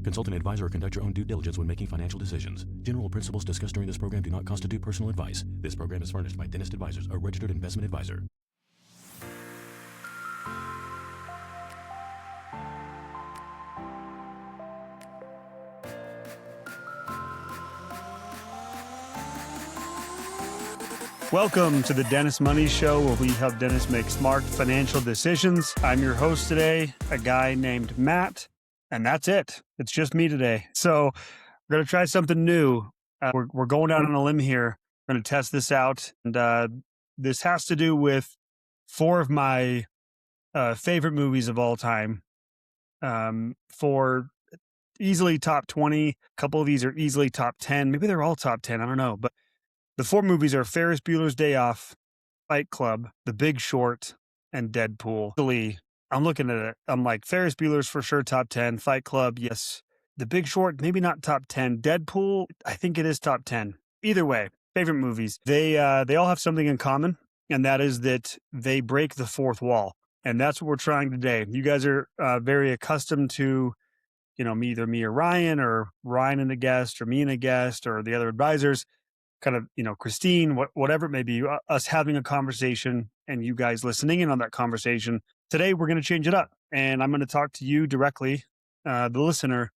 Consult an advisor or conduct your own due diligence when making financial decisions. General principles discussed during this program do not constitute personal advice. This program is furnished by Dentist Advisors, a registered investment advisor. Welcome to the Dentist Money Show, where we help dentists make smart financial decisions. I'm your host today, a guy named Matt, and that's it. It's just me today. So we're going to try something new. We're going out on a limb here. We're going to test this out. And this has to do with 4 of my favorite movies of all time. For easily top 20. A couple of these are easily top 10. Maybe they're all top 10. I don't know. But the 4 movies are Ferris Bueller's Day Off, Fight Club, The Big Short, and Deadpool. I'm looking at it. I'm like, Ferris Bueller's for sure top 10. Fight Club, yes. The Big Short, maybe not top 10. Deadpool, I think it is top 10. Either way, favorite movies. They all have something in common, and that is that they break the fourth wall. And that's what we're trying today. You guys are very accustomed to, either me or Ryan and a guest, or me and a guest, or the other advisors, kind of, Christine, whatever it may be, us having a conversation and you guys listening in on that conversation. Today, we're going to change it up, and I'm going to talk to you directly, the listener,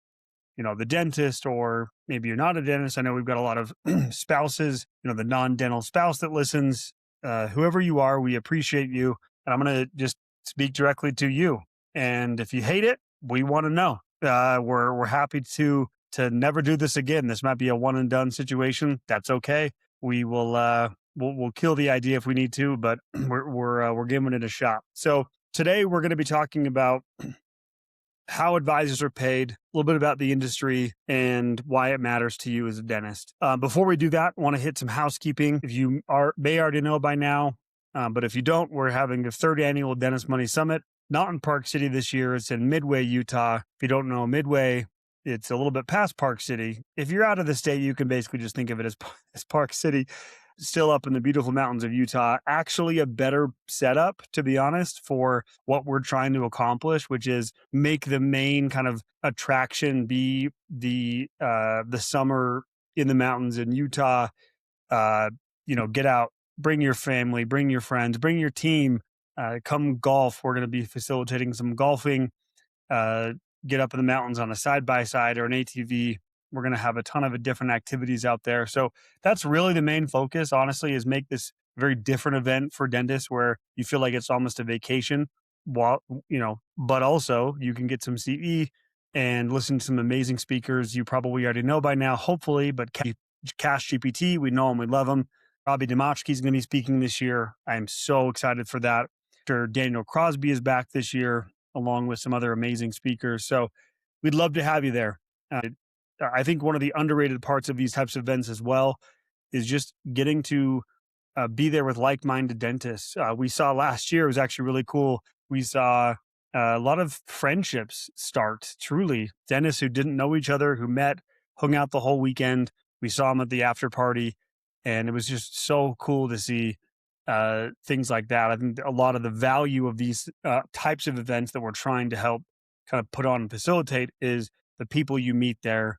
the dentist, or maybe you're not a dentist. I know we've got a lot of spouses, the non-dental spouse that listens. Whoever you are, we appreciate you, and I'm going to just speak directly to you. And if you hate it, we want to know. We're happy to never do this again. This might be a one and done situation. That's okay. We will we'll kill the idea if we need to, but we're giving it a shot. So today we're going to be talking about how advisors are paid, a little bit about the industry, and why it matters to you as a dentist. Before we do that, I want to hit some housekeeping. If you may already know by now, but if you don't, we're having the 3rd annual Dentist Money Summit, not in Park City this year. It's in Midway, Utah. If you don't know Midway, it's a little bit past Park City. If you're out of the state, you can basically just think of it as Park City, still up in the beautiful mountains of Utah. Actually, a better setup, to be honest, for what we're trying to accomplish, which is make the main kind of attraction be the summer in the mountains in Utah. Get out, bring your family, bring your friends, bring your team, come golf. We're going to be facilitating some golfing. Get up in the mountains on a side-by-side or an ATV. We're going to have a ton of different activities out there. So that's really the main focus, honestly, is make this a very different event for dentists where you feel like it's almost a vacation, but also you can get some CE and listen to some amazing speakers you probably already know by now, hopefully, but Cash GPT, we know him, we love him. Robbie Demachki is going to be speaking this year. I am so excited for that. Dr. Daniel Crosby is back this year, along with some other amazing speakers. So we'd love to have you there. I think one of the underrated parts of these types of events as well is just getting to be there with like-minded dentists. We saw last year, it was actually really cool. We saw a lot of friendships start, truly. Dentists who didn't know each other, who met, hung out the whole weekend. We saw them at the after party, and it was just so cool to see things like that. I think a lot of the value of these types of events that we're trying to help kind of put on and facilitate is the people you meet there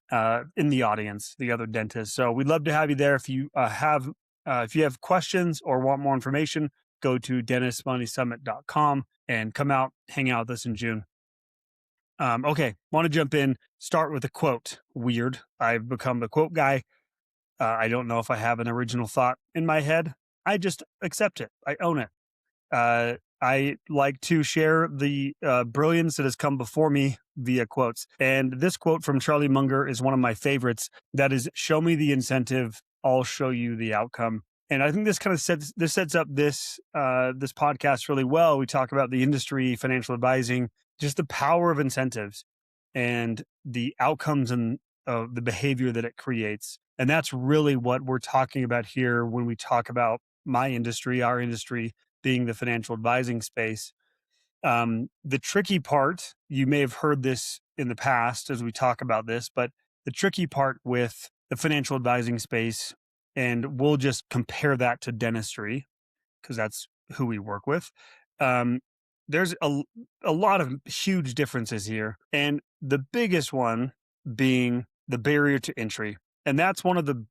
in the audience, the other dentists. So we'd love to have you there. If you have questions or want more information, go to dentistmoneysummit.com and come out, hang out with us in June. Okay, want to jump in, start with a quote. Weird. I've become the quote guy. I don't know if I have an original thought in my head. I just accept it. I own it. I like to share the brilliance that has come before me via quotes. And this quote from Charlie Munger is one of my favorites. That is, show me the incentive, I'll show you the outcome. And I think this kind of sets up this podcast really well. We talk about the industry, financial advising, just the power of incentives and the outcomes and the behavior that it creates. And that's really what we're talking about here when we talk about my industry, our industry, being the financial advising space. The tricky part, you may have heard this in the past as we talk about this, but the tricky part with the financial advising space, and we'll just compare that to dentistry because that's who we work with. There's a lot of huge differences here. And the biggest one being the barrier to entry. And that's one of the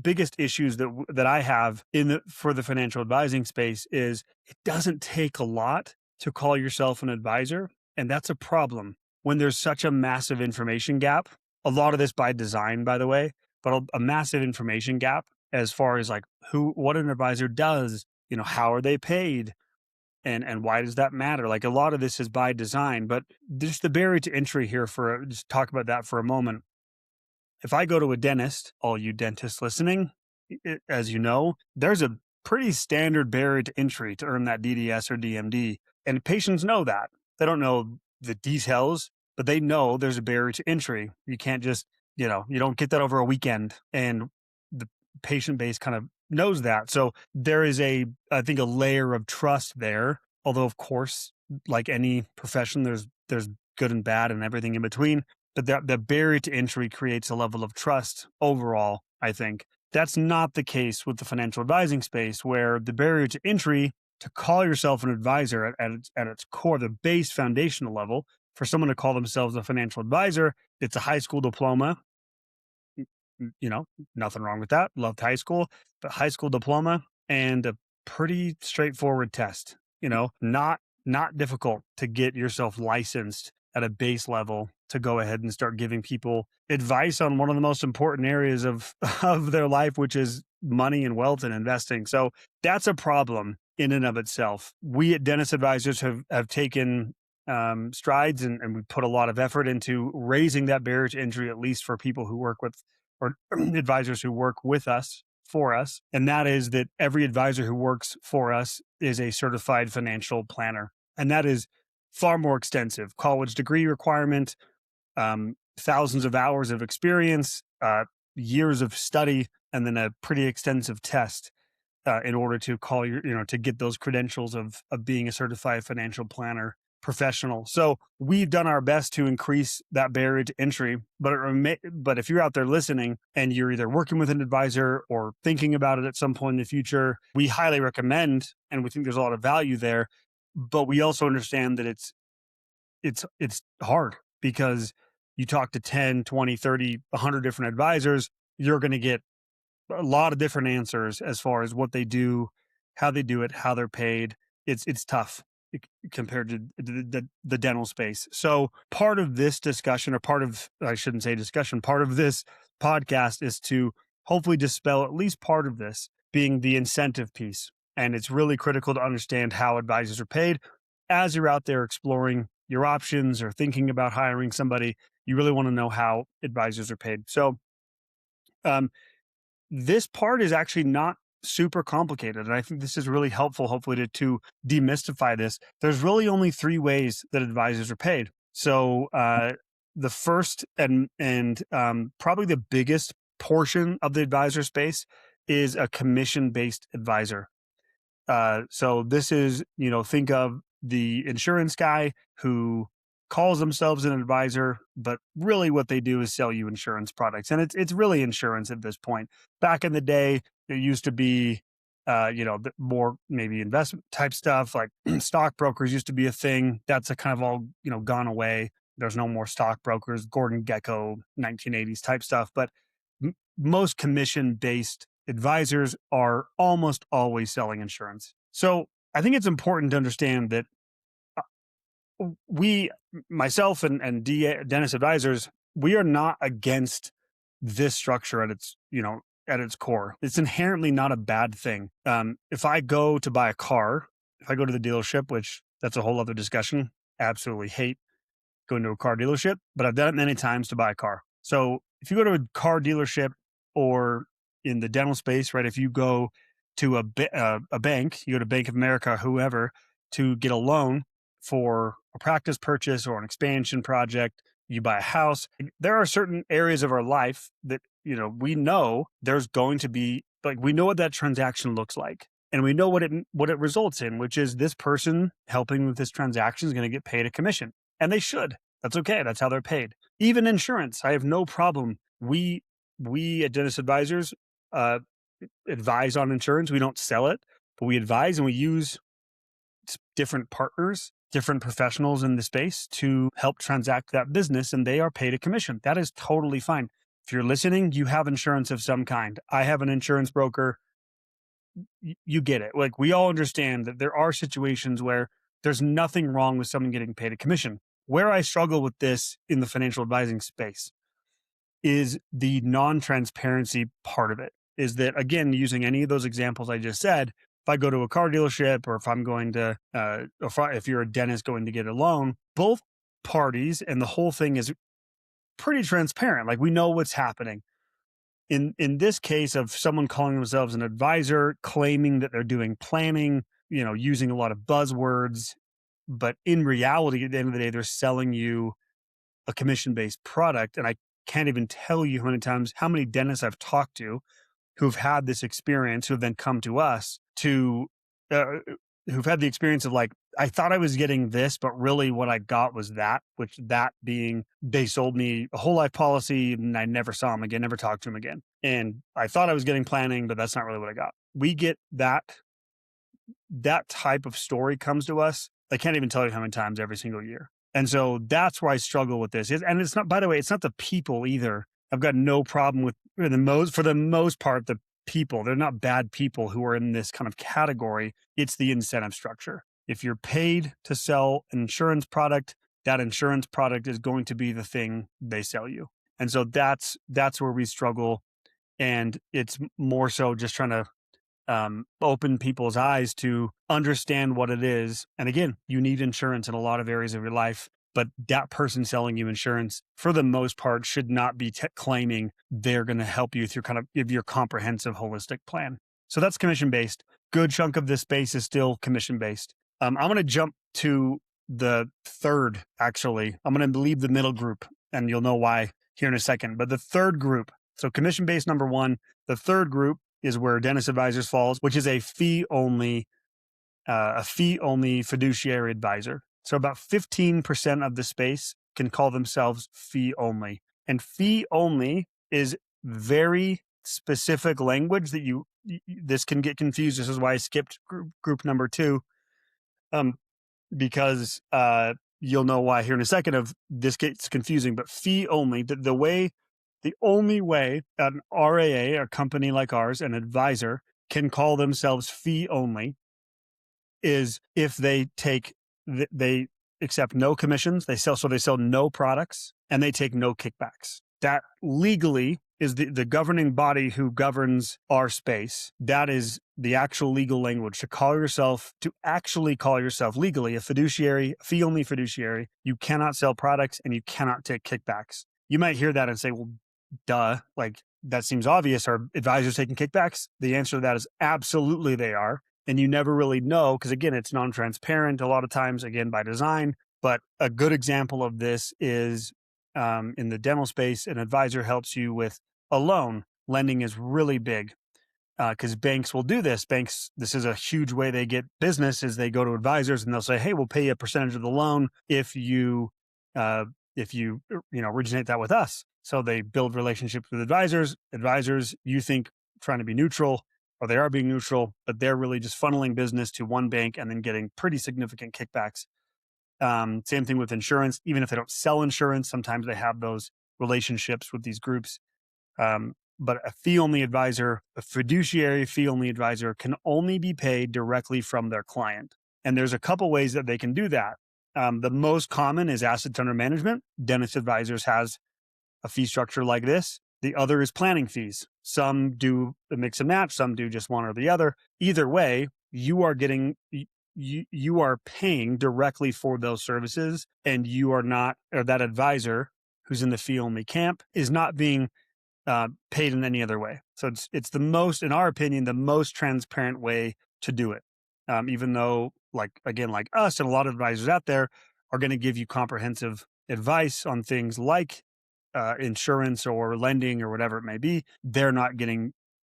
biggest issues that I have for the financial advising space is it doesn't take a lot to call yourself an advisor. And that's a problem when there's such a massive information gap. A lot of this by design, by the way, but a massive information gap as far as like what an advisor does, how are they paid, and why does that matter? Like a lot of this is by design, but just the barrier to entry here just talk about that for a moment. If I go to a dentist, all you dentists listening, as you know, there's a pretty standard barrier to entry to earn that DDS or DMD. And patients know that. They don't know the details, but they know there's a barrier to entry. You can't just, you don't get that over a weekend. And the patient base kind of knows that. So there is I think a layer of trust there. Although, of course, like any profession, there's good and bad and everything in between. But the barrier to entry creates a level of trust overall, I think. That's not the case with the financial advising space, where the barrier to entry to call yourself an advisor at its core, the base foundational level, for someone to call themselves a financial advisor, it's a high school diploma. Nothing wrong with that. Loved high school, but high school diploma and a pretty straightforward test, not difficult to get yourself licensed at a base level to go ahead and start giving people advice on one of the most important areas of their life, which is money and wealth and investing. So that's a problem in and of itself. We at Dentist Advisors have taken strides and we put a lot of effort into raising that barrier to entry, at least for people who work with or advisors who work with us, for us. And that is that every advisor who works for us is a certified financial planner. And that is far more extensive. College degree requirement, thousands of hours of experience, years of study, and then a pretty extensive test in order to to get those credentials of being a certified financial planner professional. So we've done our best to increase that barrier to entry, but if you're out there listening and you're either working with an advisor or thinking about it at some point in the future, we highly recommend, and we think there's a lot of value there, but we also understand that it's hard because you talk to 10, 20, 30, 100 different advisors, you're going to get a lot of different answers as far as what they do, how they do it, how they're paid. It's tough compared to the dental space. So part of this discussion, or part of this podcast is to hopefully dispel at least part of this, being the incentive piece. And it's really critical to understand how advisors are paid. As you're out there exploring your options or thinking about hiring somebody, you really want to know how advisors are paid. So this part is actually not super complicated. And I think this is really helpful, hopefully, to demystify this. There's really only 3 ways that advisors are paid. So the first and probably the biggest portion of the advisor space is a commission-based advisor. So this is, think of the insurance guy who calls themselves an advisor, but really what they do is sell you insurance products. And it's really insurance at this point. Back in the day, it used to be, more maybe investment type stuff, like stockbrokers used to be a thing. That's a kind of all, gone away. There's no more stockbrokers, Gordon Gekko, 1980s type stuff. But most commission-based advisors are almost always selling insurance. So I think it's important to understand that myself and Dentist Advisors, we are not against this structure at its core. It's inherently not a bad thing. If I go to buy a car, if I go to the dealership, which that's a whole other discussion, absolutely hate going to a car dealership, but I've done it many times to buy a car. So if you go to a car dealership, or in the dental space, right, if you go to a bank, you go to Bank of America, whoever, to get a loan for a practice purchase or an expansion project, you buy a house. There are certain areas of our life that, we know there's going to be, like, we know what that transaction looks like. And we know what it results in, which is this person helping with this transaction is going to get paid a commission. And they should. That's okay. That's how they're paid. Even insurance, I have no problem. We at Dentist Advisors advise on insurance. We don't sell it, but we advise, and we use different partners different professionals in the space to help transact that business, and they are paid a commission. That is totally fine. If you're listening, you have insurance of some kind. I have an insurance broker. You get it. Like, we all understand that there are situations where there's nothing wrong with someone getting paid a commission. Where I struggle with this in the financial advising space is the non-transparency part of it. Is that, again, using any of those examples I just said, if I go to a car dealership, or if I'm going to, if you're a dentist going to get a loan, both parties and the whole thing is pretty transparent. Like, we know what's happening. In this case of someone calling themselves an advisor, claiming that they're doing planning, using a lot of buzzwords, but in reality, at the end of the day, they're selling you a commission-based product. And I can't even tell you how many dentists I've talked to who've had this experience, who have then come to us who've had the experience of, like, I thought I was getting this, but really what I got was that, which that being they sold me a whole life policy and I never saw them again, never talked to them again. And I thought I was getting planning, but that's not really what I got. We get that type of story comes to us. I can't even tell you how many times every single year. And so that's where I struggle with this. And it's not, by the way, it's not the people either. I've got no problem with, for the most part, the people. They're not bad people who are in this kind of category. It's the incentive structure. If you're paid to sell an insurance product, that insurance product is going to be the thing they sell you. And so that's where we struggle. And it's more so just trying to open people's eyes to understand what it is. And again, you need insurance in a lot of areas of your life, but that person selling you insurance, for the most part, should not be claiming they're going to help you through kind of give your comprehensive, holistic plan. So that's commission-based. Good chunk of this space is still commission-based. I'm going to jump to the third, actually. I'm going to leave the middle group, and you'll know why here in a second. But the third group, so commission-based number one, the third group is where Dentist Advisors falls, which is a fee-only fiduciary advisor. So about 15% of the space can call themselves fee-only. And fee-only is very specific language that this can get confused. This is why I skipped group number two, because you'll know why here in a second of this gets confusing. But fee-only, the only way an RAA, a company like ours, an advisor, can call themselves fee only is if they accept no commissions, they sell no products, and they take no kickbacks. That legally is the governing body who governs our space. That is the actual legal language to actually call yourself legally a fiduciary, a fee-only fiduciary. You cannot sell products and you cannot take kickbacks. You might hear that and say, well, duh, like that seems obvious. Are advisors taking kickbacks? The answer to that is absolutely they are. And you never really know because, again, it's non-transparent a lot of times, again, by design. But a good example of this is in the dental space, an advisor helps you with a loan. Lending is really big because banks will do this. This is a huge way they get business is they go to advisors and they'll say, hey, we'll pay you a percentage of the loan if you originate that with us. So they build relationships with advisors. Advisors, you think, trying to be neutral, or they are being neutral, but they're really just funneling business to one bank and then getting pretty significant kickbacks. Same thing with insurance. Even if they don't sell insurance, sometimes they have those relationships with these groups. But a fee-only advisor, a fiduciary fee-only advisor, can only be paid directly from their client. And there's a couple ways that they can do that. The most common is assets under management. Dentist Advisors has a fee structure like this. The other is planning fees. Some do a mix and match. Some do just one or the other. Either way, you are paying directly for those services, and you are not, or that advisor who's in the fee only camp is not being paid in any other way. So it's the most, in our opinion, the most transparent way to do it. Even though, like us and a lot of advisors out there are going to give you comprehensive advice on things like insurance or lending or whatever it may be,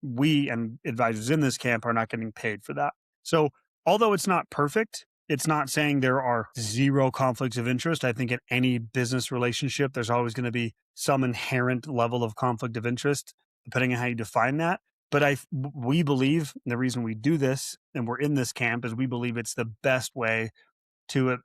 we and advisors in this camp are not getting paid for that. So although it's not perfect, it's not saying there are zero conflicts of interest. I think in any business relationship, there's always going to be some inherent level of conflict of interest, depending on how you define that. But we believe, and the reason we do this and we're in this camp is we believe it's the best way to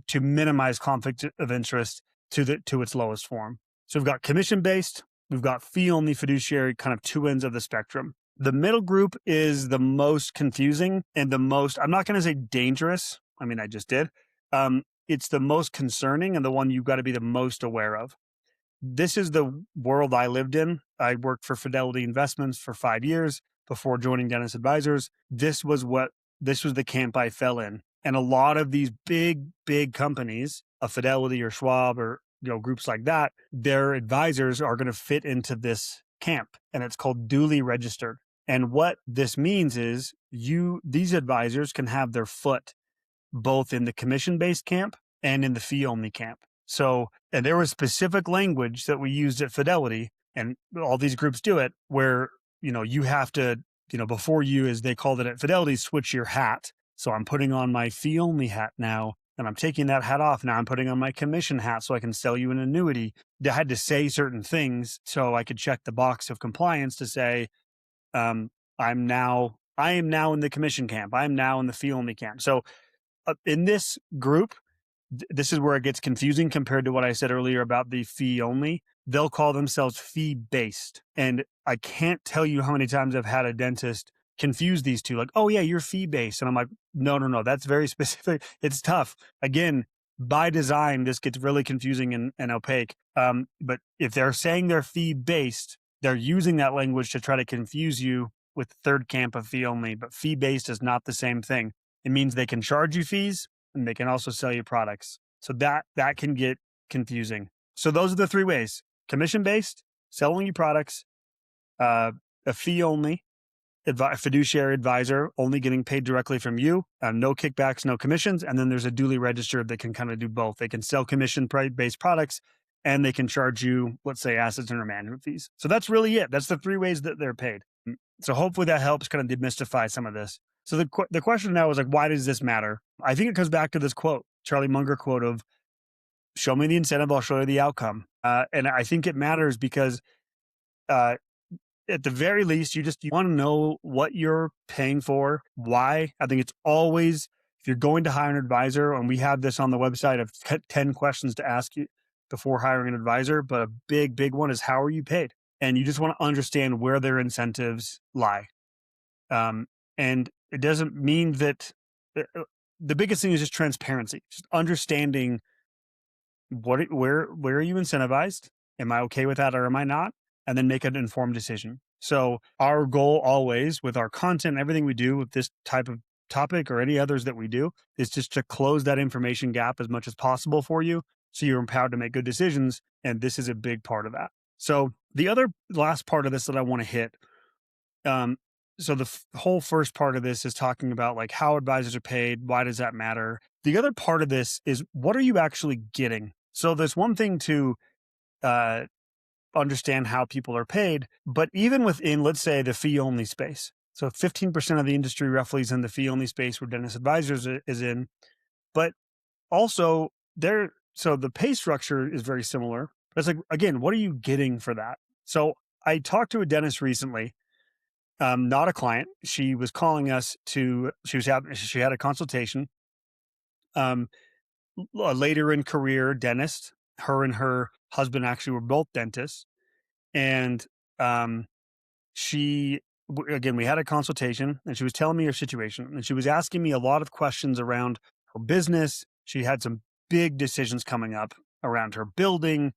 to minimize conflict of interest to its lowest form. So we've got commission-based, we've got fee-only fiduciary, kind of two ends of the spectrum. The middle group is the most confusing and the most, I'm not going to say dangerous. I mean, I just did. It's the most concerning and the one you've got to be the most aware of. This is the world I lived in. I worked for Fidelity Investments for 5 years before joining Dennis Advisors. This was the camp I fell in. And a lot of these big companies, a Fidelity or Schwab or groups like that, their advisors are going to fit into this camp, and it's called duly registered. And what this means is these advisors can have their foot both in the commission-based camp and in the fee-only camp. So, and there was specific language that we used at Fidelity, and all these groups do it, where you have to, before you, as they called it at Fidelity, switch your hat. So I'm putting on my fee-only hat now, and I'm taking that hat off. Now I'm putting on my commission hat so I can sell you an annuity. I had to say certain things so I could check the box of compliance to say, I am now in the commission camp. I am now in the fee-only camp. So in this group, this is where it gets confusing compared to what I said earlier about the fee only. They'll call themselves fee based. And I can't tell you how many times I've had a dentist confuse these two, like, oh yeah, you're fee based. And I'm like, no, that's very specific. It's tough. Again, by design, this gets really confusing and opaque. But if they're saying they're fee based, they're using that language to try to confuse you with the third camp of fee only. But fee based is not the same thing. It means they can charge you fees, and they can also sell you products. So that can get confusing. So those are the three ways: commission-based, selling you products, a fee-only, fiduciary advisor, only getting paid directly from you, no kickbacks, no commissions. And then there's a duly registered that can kind of do both. They can sell commission-based products, and they can charge you, let's say, assets under management fees. So that's really it. That's the three ways that they're paid. So hopefully that helps kind of demystify some of this. So the question now is like, why does this matter? I think it comes back to this quote, Charlie Munger quote of, show me the incentive, I'll show you the outcome. And I think it matters because at the very least, you want to know what you're paying for, why. I think it's always, if you're going to hire an advisor, and we have this on the website of 10 questions to ask you before hiring an advisor, but a big one is, how are you paid? And you just want to understand where their incentives lie. And it doesn't mean that the biggest thing is just transparency, just understanding where are you incentivized? Am I okay with that or am I not? And then make an informed decision. So our goal always with our content, everything we do with this type of topic or any others that we do, is just to close that information gap as much as possible for you, so you're empowered to make good decisions. And this is a big part of that. So the last part of this that I want to hit, so the whole first part of this is talking about like how advisors are paid. Why does that matter? The other part of this is, what are you actually getting? So there's one thing to understand how people are paid, but even within, let's say, the fee only space. So 15% of the industry roughly is in the fee only space where Dennis Advisors is in, but also so the pay structure is very similar. But it's like, again, what are you getting for that? So I talked to a dentist recently, not a client. She was calling us she had a consultation. Later in career dentist, her and her husband actually were both dentists. And we had a consultation, and she was telling me her situation, and she was asking me a lot of questions around her business. She had some big decisions coming up around her building,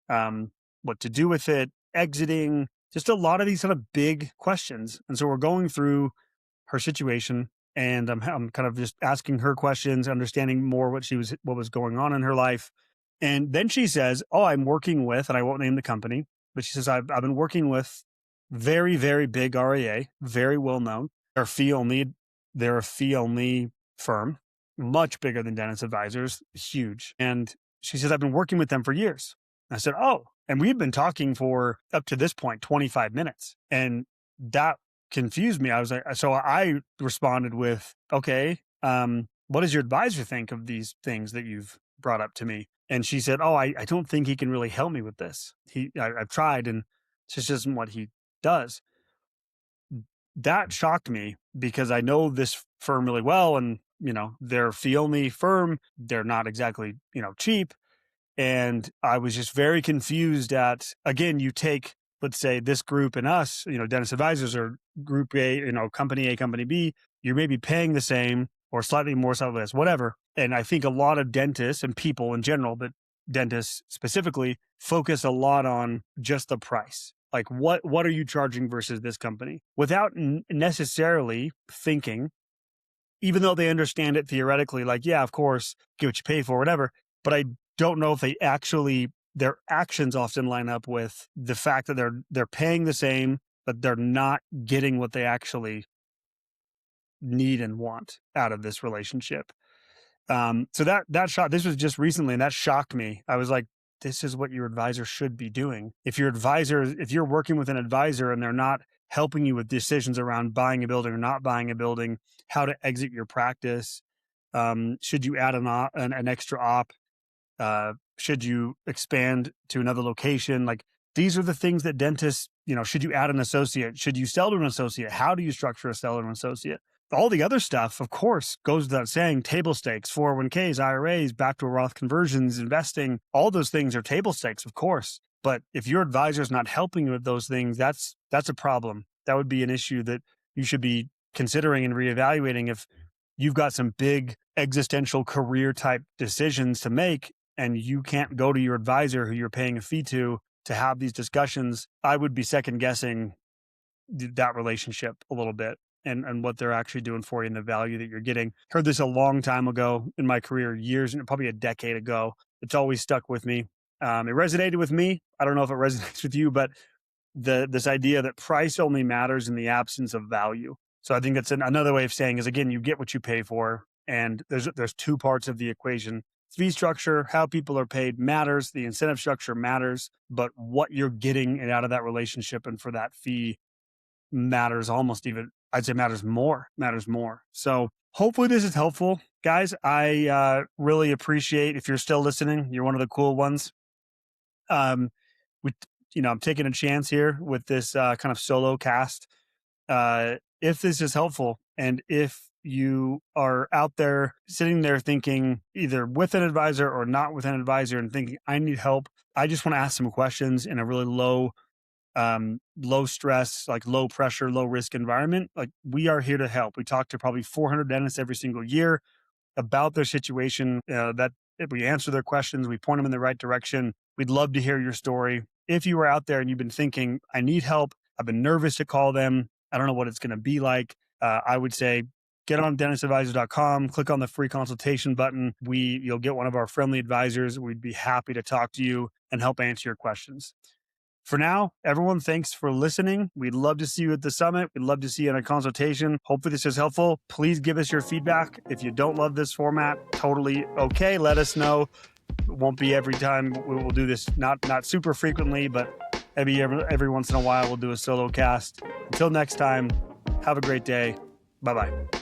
what to do with it, exiting, just a lot of these kind of big questions. And so we're going through her situation, and I'm kind of just asking her questions, understanding more what was going on in her life. And then she says, oh, I'm working with, and I won't name the company, but she says, I've been working with very, very big RIA, very well known. They're a fee only firm, much bigger than Dennis Advisors, huge. And she says, I've been working with them for years. I said, oh, and we've been talking for up to this point, 25 minutes. And that confused me. I was like, so I responded with, okay, what does your advisor think of these things that you've brought up to me? And she said, oh, I don't think he can really help me with this. I've tried, and it just isn't what he does. That shocked me because I know this firm really well, and they're fee-only firm. They're not exactly, cheap. And I was just very confused at, again, you take, let's say this group and us, dentist advisors are group A, company A, company B, you may be paying the same or slightly more, slightly less, whatever. And I think a lot of dentists and people in general, but dentists specifically, focus a lot on just the price. Like what are you charging versus this company without necessarily thinking, even though they understand it theoretically, like, yeah, of course, get what you pay for, whatever. But I don't know if their actions often line up with the fact that they're paying the same, but they're not getting what they actually need and want out of this relationship. So this was just recently, and that shocked me. I was like, this is what your advisor should be doing. If you're working with an advisor and they're not helping you with decisions around buying a building or not buying a building, how to exit your practice, should you add an extra op? Should you expand to another location? Like, these are the things that dentists, should you add an associate? Should you sell to an associate? How do you structure a sell to an associate? All the other stuff, of course, goes without saying. Table stakes, 401ks, IRAs, back to Roth conversions, investing, all those things are table stakes, of course. But if your advisor is not helping you with those things, that's a problem. That would be an issue that you should be considering and reevaluating if you've got some big existential career type decisions to make and you can't go to your advisor who you're paying a fee to have these discussions. I would be second guessing that relationship a little bit and what they're actually doing for you and the value that you're getting. Heard this a long time ago in my career, years, probably a decade ago. It's always stuck with me. It resonated with me. I don't know if it resonates with you, but this idea that price only matters in the absence of value. So I think that's another way of saying is, again, you get what you pay for. And there's two parts of the equation. Fee structure, how people are paid matters. The incentive structure matters, but what you're getting out of that relationship and for that fee matters almost even, I'd say matters more. So hopefully this is helpful, guys. I really appreciate if you're still listening. You're one of the cool ones. I'm taking a chance here with this kind of solo cast. If this is helpful, and if you are out there sitting there thinking either with an advisor or not with an advisor and thinking, I need help, I just want to ask some questions in a really low stress, like low pressure, low risk environment. Like, we are here to help. We talk to probably 400 dentists every single year about their situation, that if we answer their questions, we point them in the right direction. We'd love to hear your story. If you are out there and you've been thinking, I need help, I've been nervous to call them, I don't know what it's going to be like, I would say get on dentistadvisor.com, click on the free consultation button. You'll get one of our friendly advisors. We'd be happy to talk to you and help answer your questions. For now, everyone, thanks for listening. We'd love to see you at the summit. We'd love to see you in a consultation. Hopefully this is helpful. Please give us your feedback. If you don't love this format, totally okay. Let us know. It won't be every time. We will do this, not super frequently, but every once in a while we'll do a solo cast. Until next time, have a great day. Bye-bye.